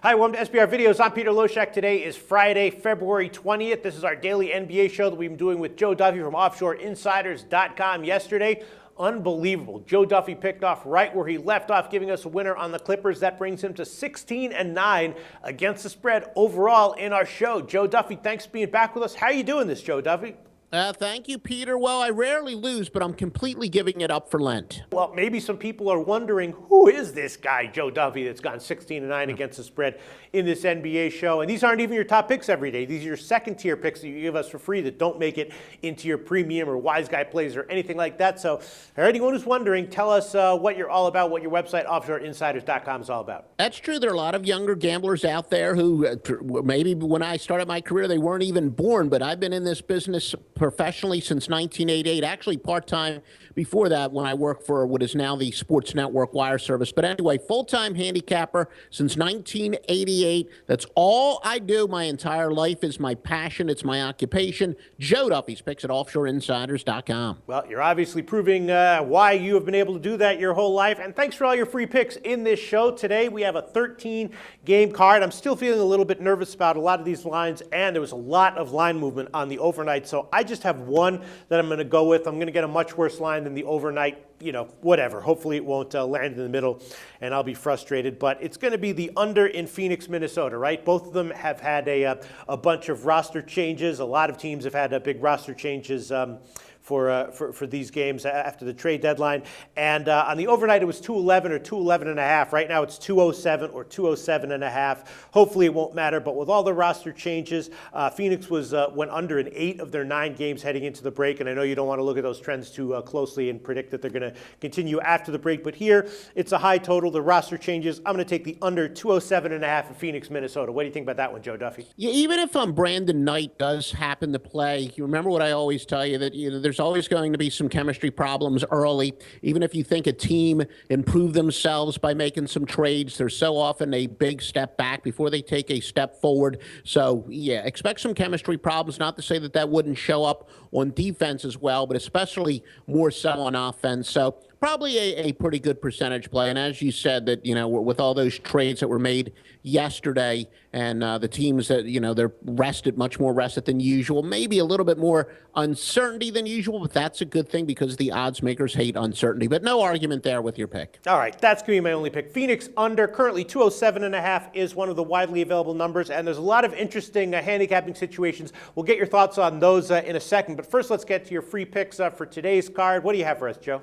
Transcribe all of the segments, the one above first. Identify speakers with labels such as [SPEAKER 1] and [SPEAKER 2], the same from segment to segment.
[SPEAKER 1] Hi, welcome to SBR Videos. I'm Peter Loshak. Today is Friday, February 20th. This is our daily NBA show that we've been doing with Joe Duffy from OffshoreInsiders.com yesterday. Unbelievable. Joe Duffy picked off right where he left off, giving us a winner on the Clippers. That brings him to 16-9 against the spread overall in our show. Joe Duffy, thanks for being back with us. How are you doing this, Joe Duffy?
[SPEAKER 2] Thank you, Peter. Well, I rarely lose, but I'm completely giving it up for Lent.
[SPEAKER 1] Well, maybe some people are wondering, who is this guy, Joe Duffy, that's gone 16-9 against the spread in this NBA show? And these aren't even your top picks every day. These are your second-tier picks that you give us for free that don't make it into your premium or wise guy plays or anything like that. So for anyone who's wondering, tell us what you're all about, what your website, OffshoreInsiders.com, is all about.
[SPEAKER 2] That's true. There are a lot of younger gamblers out there who maybe when I started my career, they weren't even born, but I've been in this business professionally since 1988, actually part-time before that when I worked for what is now the Sports Network wire service. But anyway, full-time handicapper since 1988. That's all I do. My entire life is my passion. It's my occupation. Joe Duffy's picks at OffshoreInsiders.com.
[SPEAKER 1] Well, you're obviously proving why you have been able to do that your whole life. And thanks for all your free picks in this show. Today we have a 13-game card. I'm still feeling a little bit nervous about a lot of these lines, and there was a lot of line movement on the overnight. So I just have one that I'm going to go with. I'm going to get a much worse line than the overnight, whatever. Hopefully it won't land in the middle and I'll be frustrated. But it's going to be the under in Phoenix, Minnesota, right? Both of them have had a bunch of roster changes. A lot of teams have had big roster changes for these games after the trade deadline. And on the overnight, it was 211 or 211.5. Right now, it's 207 or 207.5. Hopefully, it won't matter. But with all the roster changes, Phoenix went under in 8 of their 9 games heading into the break. And I know you don't want to look at those trends too closely and predict that they're going to continue after the break. But here, it's a high total. The roster changes. I'm going to take the under 207.5 in Phoenix, Minnesota. What do you think about that one, Joe Duffy?
[SPEAKER 2] Yeah, even if Brandon Knight does happen to play, you remember what I always tell you, that there's always going to be some chemistry problems early. Even if you think a team improved themselves by making some trades, there's so often a big step back before they take a step forward. So, yeah, expect some chemistry problems. Not to say that that wouldn't show up on defense as well, but especially more so on offense. So probably a pretty good percentage play. And as you said, that, with all those trades that were made yesterday and the teams that, they're much more rested than usual, maybe a little bit more uncertainty than usual, but that's a good thing because the odds makers hate uncertainty. But no argument there with your pick.
[SPEAKER 1] All right, that's going to be my only pick. Phoenix under, currently 207.5 is one of the widely available numbers, and there's a lot of interesting handicapping situations. We'll get your thoughts on those in a second, but first let's get to your free picks for today's card. What do you have for us, Joe?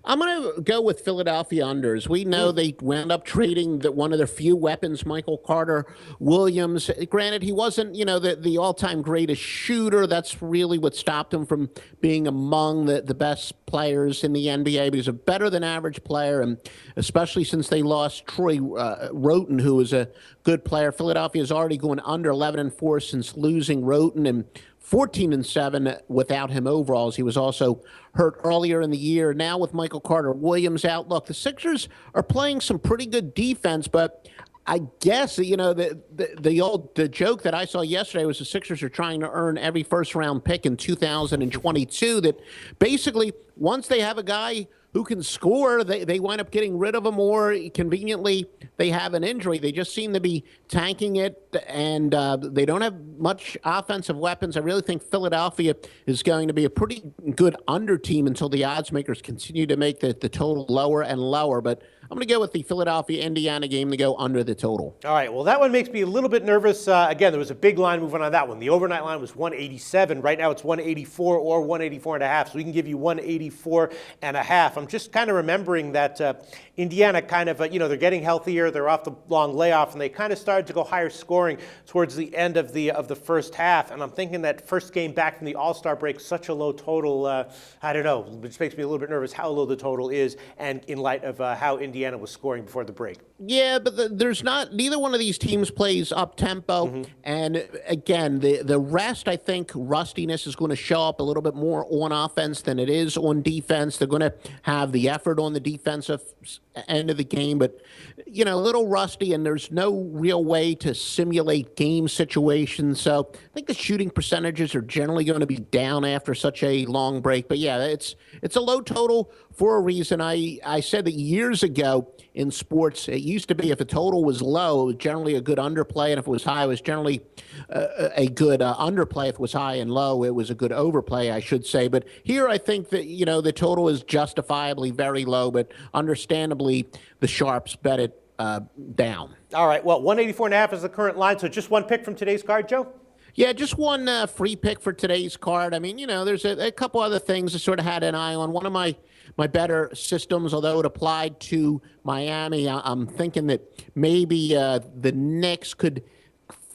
[SPEAKER 2] I'm going to go with Philadelphia unders. We know they wound up trading one of their few weapons, Michael Carter Williams. Granted, he wasn't, the all-time greatest shooter. That's really what stopped him from being among the best players in the NBA. But he's a better-than-average player, and especially since they lost Troy Roten, who was a good player. Philadelphia is already going under 11-4 since losing Roten, and 14-7 without him overalls. He was also hurt earlier in the year. Now with Michael Carter Williams out, look, the Sixers are playing some pretty good defense, but I guess, the joke that I saw yesterday was the Sixers are trying to earn every first-round pick in 2022, that basically once they have a guy who can score, they wind up getting rid of him, or conveniently they have an injury. They just seem to be tanking it, and they don't have much offensive weapons. I really think Philadelphia is going to be a pretty good under team until the odds makers continue to make the total lower and lower. But I'm going to go with the Philadelphia-Indiana game to go under the total.
[SPEAKER 1] All right, well, that one makes me a little bit nervous. Again, there was a big line movement on that one. The overnight line was 187. Right now it's 184 or 184.5, so we can give you 184.5. I'm just kind of remembering that Indiana kind of, they're getting healthier. They're off the long layoff, and they kind of started to go higher scoring towards the end of the first half. And I'm thinking that first game back from the All-Star break, such a low total, I don't know, it just makes me a little bit nervous how low the total is, and in light of how Indiana was scoring before the break.
[SPEAKER 2] Yeah, but neither one of these teams plays up-tempo. And again, the rest, I think, rustiness is going to show up a little bit more on offense than it is on defense. They're going to have the effort on the defensive end of the game, but, a little rusty, and there's no real way to simulate game situations. So I think the shooting percentages are generally going to be down after such a long break. But yeah, it's a low total for a reason. I said that years ago in sports, it used to be if a total was low, it was generally a good underplay, and if it was high, it was generally a good underplay. If it was high and low, it was a good overplay, I should say. But here I think that, the total is justifiably very low, but understandably the sharps bet it down.
[SPEAKER 1] All right, well, 184.5 is the current line, so just one pick from today's card, Joe?
[SPEAKER 2] Yeah, just one free pick for today's card. I mean, there's a couple other things I sort of had an eye on. One of my better systems, although it applied to Miami, I'm thinking that maybe the Knicks could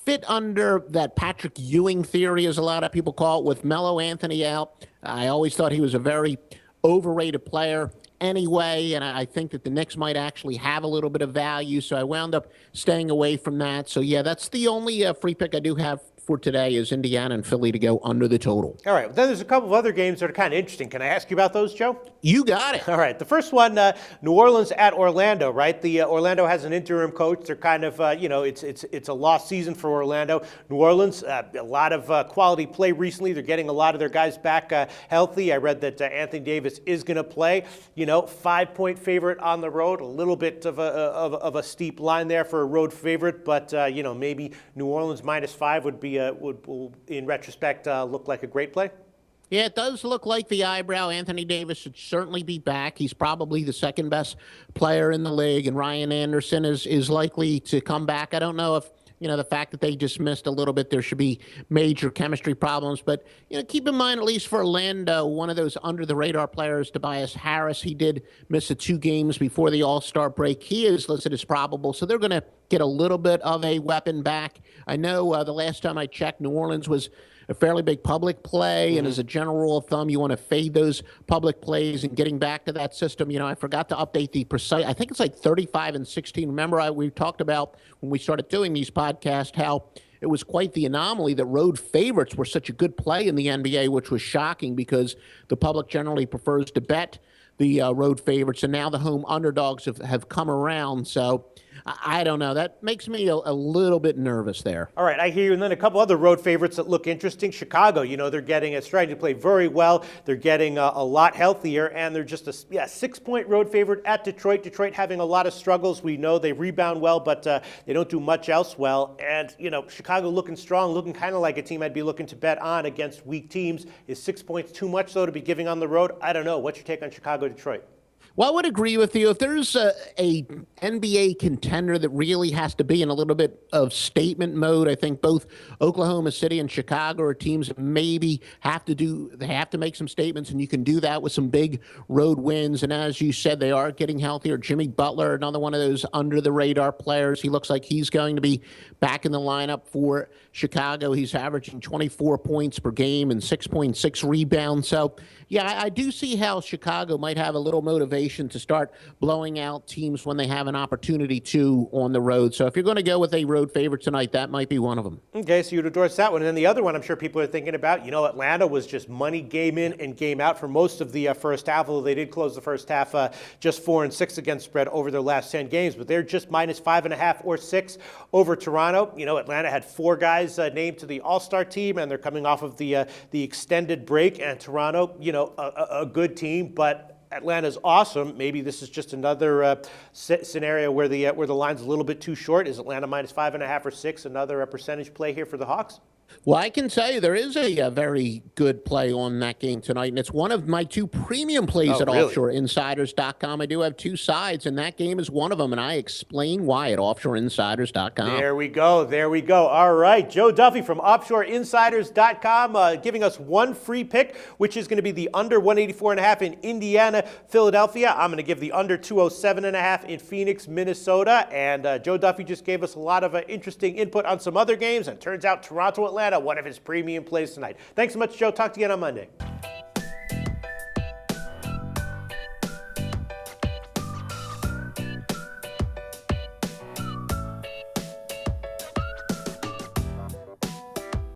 [SPEAKER 2] fit under that Patrick Ewing theory, as a lot of people call it, with Melo Anthony out. I always thought he was a very overrated player anyway, and I think that the Knicks might actually have a little bit of value, so I wound up staying away from that. So, yeah, that's the only free pick I do have for today is Indiana and Philly to go under the total.
[SPEAKER 1] All right, well, then there's a couple of other games that are kind of interesting. Can I ask you about those, Joe?
[SPEAKER 2] You got it.
[SPEAKER 1] All right, the first one, New Orleans at Orlando, right? The Orlando has an interim coach. They're kind of, it's a lost season for Orlando. New Orleans, a lot of quality play recently. They're getting a lot of their guys back healthy. I read that Anthony Davis is going to play. 5-point favorite on the road. A little bit of a steep line there for a road favorite, but maybe New Orleans -5 would be would in retrospect look like a great play.
[SPEAKER 2] Yeah, it does look like the eyebrow. Anthony Davis should certainly be back. He's probably the second best player in the league, and Ryan Anderson is likely to come back. I don't know if, the fact that they just missed a little bit, there should be major chemistry problems. But, keep in mind, at least for Orlando, one of those under-the-radar players, Tobias Harris, he did miss 2 games before the All-Star break. He is listed as probable, so they're going to get a little bit of a weapon back. I know the last time I checked, New Orleans was a fairly big public play, and as a general rule of thumb, you want to fade those public plays. And getting back to that system, I forgot to update the precise. I think it's like 35-16. Remember, we talked about when we started doing these podcasts how it was quite the anomaly that road favorites were such a good play in the NBA, which was shocking because the public generally prefers to bet the road favorites, and now the home underdogs have come around. So I don't know. That makes me a little bit nervous there.
[SPEAKER 1] All right, I hear you. And then a couple other road favorites that look interesting. Chicago, they're starting to play very well. They're getting a lot healthier, and they're just a 6-point road favorite at Detroit. Detroit having a lot of struggles. We know they rebound well, but they don't do much else well. And, Chicago looking strong, looking kind of like a team I'd be looking to bet on against weak teams. Is 6 points too much, though, to be giving on the road? I don't know. What's your take on Chicago, Detroit?
[SPEAKER 2] Well, I would agree with you. If there's a NBA contender that really has to be in a little bit of statement mode, I think both Oklahoma City and Chicago are teams that maybe have to make some statements, and you can do that with some big road wins. And as you said, they are getting healthier. Jimmy Butler, another one of those under-the-radar players. He looks like he's going to be back in the lineup for Chicago. He's averaging 24 points per game and 6.6 rebounds. So, yeah, I do see how Chicago might have a little motivation to start blowing out teams when they have an opportunity to on the road. So if you're going to go with a road favorite tonight, that might be one of them.
[SPEAKER 1] Okay, so you'd endorse that one. And then the other one I'm sure people are thinking about, Atlanta was just money game in and game out for most of the first half, although they did close the first half just 4-6 against spread over their last 10 games. But they're just -5.5 or 6 over Toronto. Atlanta had 4 guys named to the All-Star team, and they're coming off of the extended break. And Toronto, a good team, but Atlanta's awesome. Maybe this is just another scenario where the line's a little bit too short. Is Atlanta -5.5 or 6 another percentage play here for the Hawks?
[SPEAKER 2] Well, I can tell you there is a very good play on that game tonight, and it's one of my 2 premium plays at
[SPEAKER 1] really?
[SPEAKER 2] OffshoreInsiders.com. I do have 2 sides, and that game is one of them, and I explain why at OffshoreInsiders.com.
[SPEAKER 1] There we go. All right, Joe Duffy from OffshoreInsiders.com giving us one free pick, which is going to be the under 184.5 in Indiana, Philadelphia. I'm going to give the under 207.5 in Phoenix, Minnesota, and Joe Duffy just gave us a lot of interesting input on some other games, and turns out Toronto, Atlanta, one of his premium plays tonight. Thanks so much, Joe. Talk to you again on Monday.